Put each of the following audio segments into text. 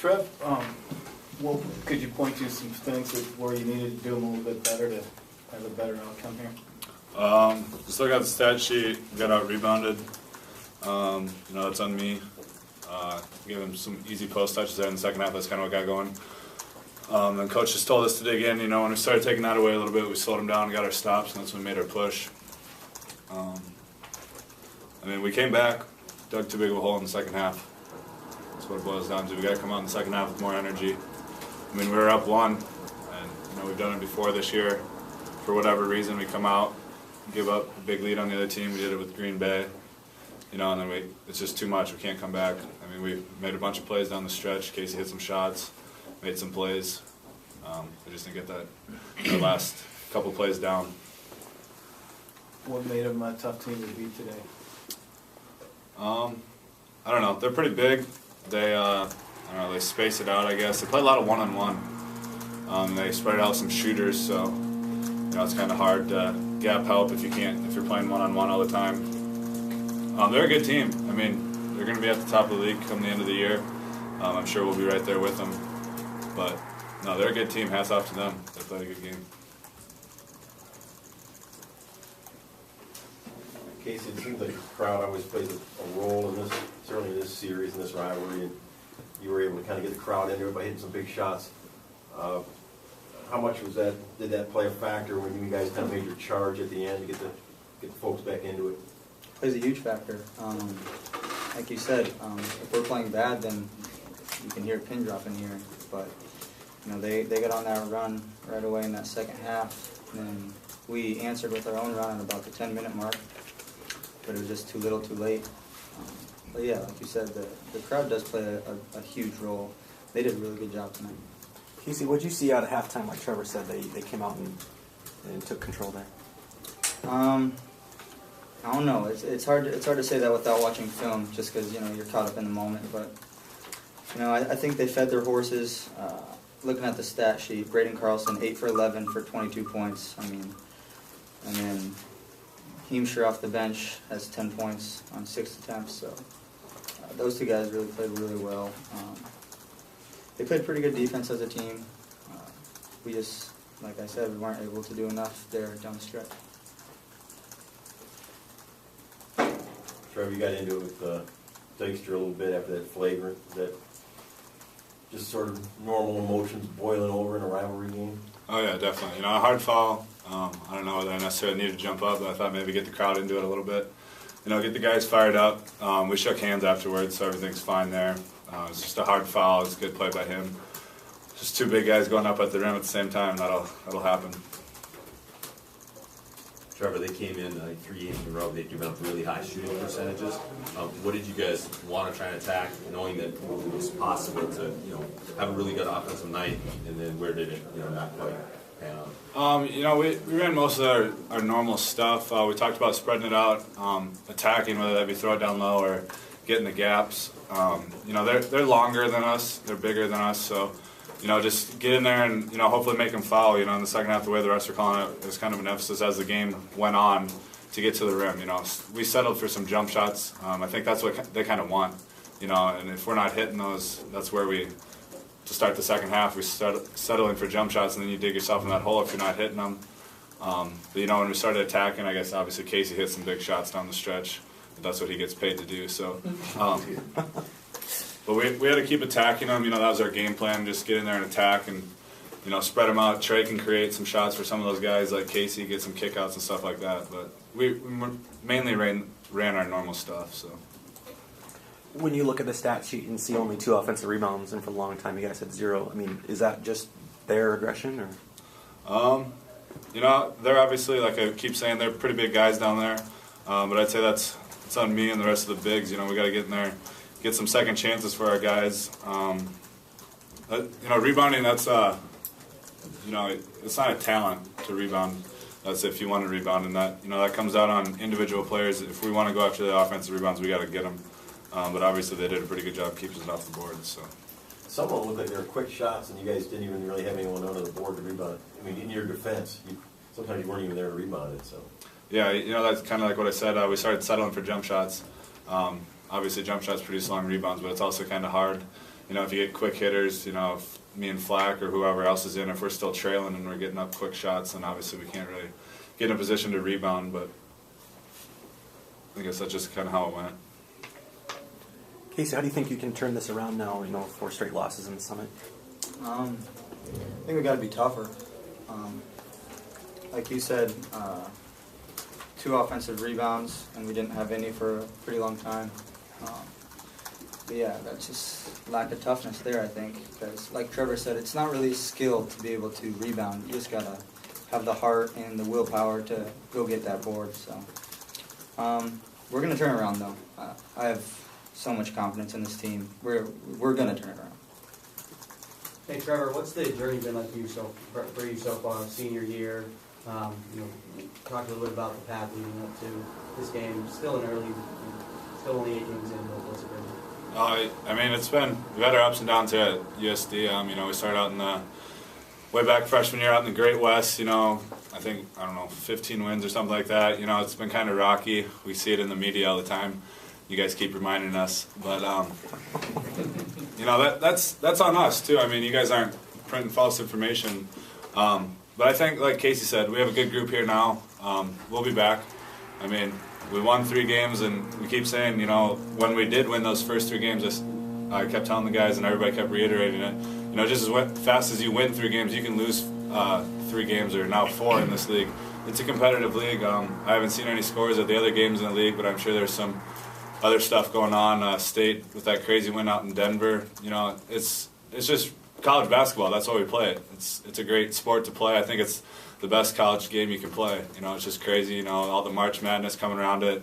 Trev, what could you point to some things where you needed to do them a little bit better to have a better outcome here? Just look at the stat sheet, got out rebounded. That's on me. Gave him some easy post touches there in the second half. That's kind of what got going. And coach just told us to dig in. When we started taking that away a little bit, we slowed him down and got our stops, and that's when we made our push. We came back, dug too big of a hole in the second half. That's what it boils down to. We got to come out in the second half with more energy. We were up one, and we've done it before this year. For whatever reason, we come out, give up a big lead on the other team. We did it with Green Bay, and then it's just too much. We can't come back. We made a bunch of plays down the stretch. Casey hit some shots, made some plays. We just didn't get that last couple plays down. What made them a tough team to beat today? I don't know. They're pretty big. They they space it out, I guess. They play a lot of one-on-one. They spread out some shooters, so it's kind of hard to gap help if you're playing one-on-one all the time. They're a good team. They're going to be at the top of the league come the end of the year. I'm sure we'll be right there with them. But no, they're a good team. Hats off to them. They played a good game. Casey, it seems like the crowd always plays a role in this, certainly in this series, in this rivalry, and you were able to kind of get the crowd into it by hitting some big shots. How much did that play a factor when you guys kind of made your charge at the end to get the folks back into it? Plays a huge factor. Like you said, if we're playing bad, then you can hear a pin drop in here. But they got on that run right away in that second half, and we answered with our own run at about the 10-minute mark. But it was just too little, too late. But yeah, like you said, the crowd does play a huge role. They did a really good job tonight. Casey, what did you see out of halftime? Like Trevor said, they came out and took control there. I don't know. It's hard to say that without watching film, just because you're caught up in the moment. But I think they fed their horses. Looking at the stat sheet, Braden Carlson 8 for 11 for 22 points. And then Heemscher off the bench has 10 points on 6 attempts. So those two guys really played really well. They played pretty good defense as a team. We just, like I said, we weren't able to do enough there down the stretch. Trevor, you got into it with Dykstra a little bit after that flagrant. Is that just sort of normal emotions boiling over in a rivalry game? Oh, yeah, definitely. A hard foul. I don't know whether I necessarily needed to jump up, but I thought maybe get the crowd into it a little bit. Get the guys fired up. We shook hands afterwards, so everything's fine there. It's just a hard foul. It's a good play by him. Just two big guys going up at the rim at the same time. That'll happen. Trevor, they came in 3 games in a row. They've given up really high shooting percentages. What did you guys want to try and attack, knowing that it was possible to, have a really good offensive night, and then where did it, not quite pan out? We ran most of our normal stuff. We talked about spreading it out, attacking, whether that be throw it down low or getting the gaps. They're longer than us. They're bigger than us, so. Just get in there and, hopefully make them foul. In the second half, the way the refs are calling it is kind of an emphasis as the game went on to get to the rim. We settled for some jump shots. I think that's what they kind of want. And if we're not hitting those, that's where to start the second half, we start settling for jump shots, and then you dig yourself in that hole if you're not hitting them. But, when we started attacking, I guess obviously Casey hit some big shots down the stretch. That's what he gets paid to do. So. But we had to keep attacking them. That was our game plan, just get in there and attack and, spread them out. Trey can create some shots for some of those guys like Casey, get some kickouts and stuff like that. But we mainly ran our normal stuff. So. When you look at the stat sheet and see only 2 offensive rebounds, and for a long time you guys had 0, is that just their aggression? Or? They're obviously, like I keep saying, they're pretty big guys down there. But I'd say it's on me and the rest of the bigs. We got to get in there. Get some second chances for our guys. Rebounding, that's, it's not a talent to rebound. That's if you want to rebound, and that comes out on individual players. If we want to go after the offensive rebounds, we got to get them. But obviously they did a pretty good job keeping it off the board. So. Some of them looked like they were quick shots, and you guys didn't even really have anyone under the board to rebound. In your defense, sometimes you weren't even there to rebound it. So. Yeah, that's kind of like what I said. We started settling for jump shots. Obviously, jump shots produce long rebounds, but it's also kind of hard. if you get quick hitters, if me and Flack or whoever else is in, if we're still trailing and we're getting up quick shots, then obviously we can't really get in a position to rebound. But I guess that's just kind of how it went. Casey, how do you think you can turn this around now? 4 straight losses in the Summit. I think we got to be tougher. Like you said, 2 offensive rebounds, and we didn't have any for a pretty long time. But yeah, that's just lack of toughness there, I think. Because like Trevor said, it's not really skill to be able to rebound. You just got to have the heart and the willpower to go get that board. So we're going to turn around, though. I have so much confidence in this team. We're going to turn it around. Hey Trevor, what's the journey been like for you so far, senior year? Talk a little bit about the path leading up to this game. Still still only 8 games in, but what's it been? It's been, we've had our ups and downs here at USD. We started out in the way back freshman year out in the Great West. I think 15 wins or something like that. It's been kind of rocky. We see it in the media all the time. You guys keep reminding us, but that's on us too. You guys aren't printing false information. But I think, like Casey said, we have a good group here now. We'll be back. We won 3 games, and we keep saying, when we did win those first 3 games, I kept telling the guys, and everybody kept reiterating it. Just as fast as you win 3 games, you can lose 3 games, or now 4 in this league. It's a competitive league. I haven't seen any scores at the other games in the league, but I'm sure there's some other stuff going on. State with that crazy win out in Denver. It's just college basketball. That's why we play it. It's a great sport to play. I think it's the best college game you can play. It's just crazy. All the March Madness coming around it.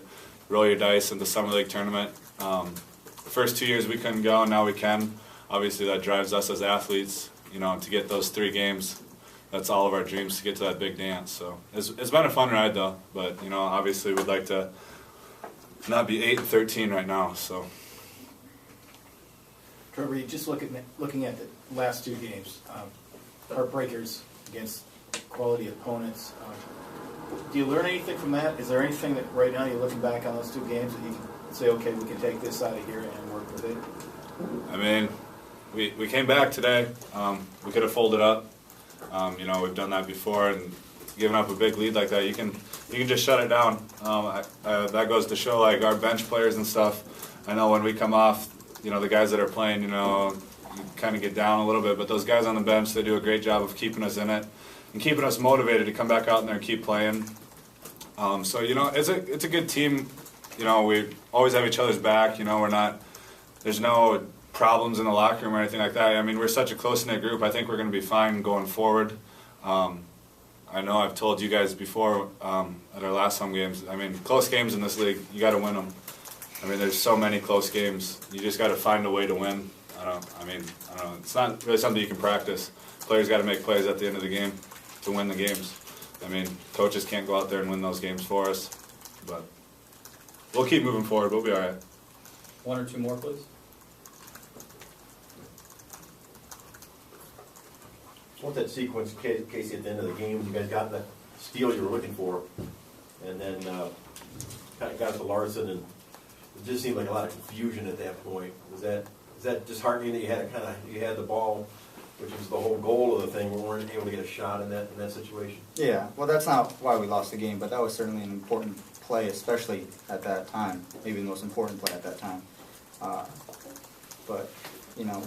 Roll your dice in the Summer League tournament. The first 2 years we couldn't go, and now we can. Obviously that drives us as athletes. To get those 3 games. That's all of our dreams, to get to that big dance. So it's been a fun ride though. But obviously we'd like to not be 8-13 right now. So. Trevor, you just looking at the last 2 games, heartbreakers against quality opponents. Do you learn anything from that? Is there anything that right now you're looking back on those 2 games that you can say, okay, we can take this out of here and work with it? We came back today. We could have folded up. We've done that before, and giving up a big lead like that, you can just shut it down. That goes to show, like, our bench players and stuff. I know when we come off, the guys that are playing, you kind of get down a little bit, but those guys on the bench, they do a great job of keeping us in it and keeping us motivated to come back out in there and keep playing. So it's a good team. We always have each other's back. There's no problems in the locker room or anything like that. We're such a close-knit group. I think we're going to be fine going forward. I know I've told you guys before at our last home games, close games in this league, you got to win them. There's so many close games. You just got to find a way to win. I don't know. It's not really something you can practice. Players got to make plays at the end of the game to win the games. Coaches can't go out there and win those games for us. But we'll keep moving forward. We'll be all right. 1 or 2 more, please. What's that sequence, Casey, at the end of the game? You guys got the steal you were looking for, and then kind of got to Larson, and it just seemed like a lot of confusion at that point. Is that disheartening that you had the ball, which was the whole goal of the thing? We weren't able to get a shot in that situation. Yeah, well, that's not why we lost the game, but that was certainly an important play, especially at that time. Maybe the most important play at that time. But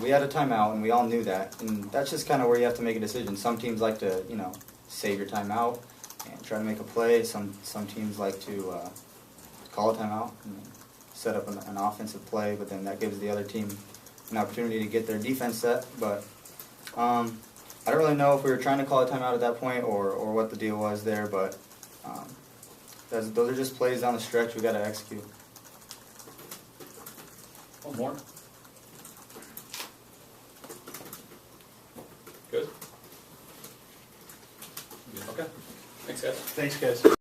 we had a timeout, and we all knew that, and that's just kind of where you have to make a decision. Some teams like to, save your timeout and try to make a play. Some teams like to call a timeout and set up an offensive play, but then that gives the other team an opportunity to get their defense set. But I don't really know if we were trying to call a timeout at that point or what the deal was there, but those are just plays down the stretch we got to execute. 1 more. Good. Okay. Thanks, guys. Thanks, guys.